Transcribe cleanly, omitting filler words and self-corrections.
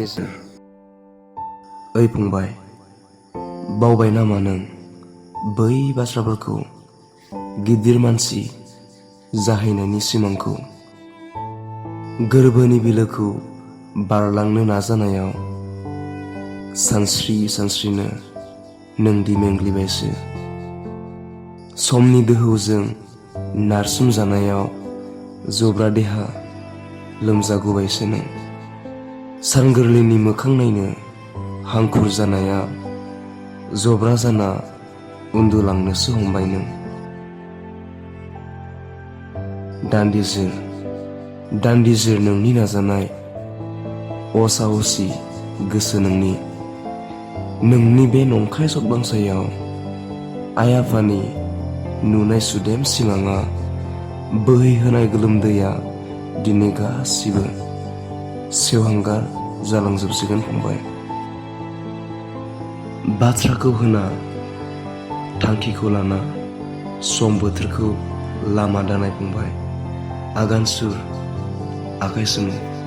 सैथो। ओइ फंबाय, बावबाय नामा नों बै बाथ्राफोरखौ, गिदिर मानसि जाहैनायनि सिमांखौ? गोरबोनि बिलोखौ बारलांनो नाजानायाव सानस्रि सानस्रिनो नोंदि मेंग्लिबायसो। समनि दोहौजों नारसोमजानायाव जब्रा देहा लोमजागुबायसो नों। सान गोरलैनि मोखां नायनो हांखुर जानाया जब्रा जाना उन्दुलांनोसो हमबाय नों। दान्दिजोर नोंनि नाजानाय, असाहसि गोसो नोंनि बे नंखाय सतबांसायाव आइ आफानि नुनाय सुदेम सिमाङा, बोहैहोनाय गोलोमदैया दिनै गासिबो सेवहांगार जालांजोबसिगोन फंबाय। बाथ्राखौ होना, थांखिखौ लाना, सम बोथोरखौ लामा दानाय फंबाय। आगान सुर, आखाइ सोमाव।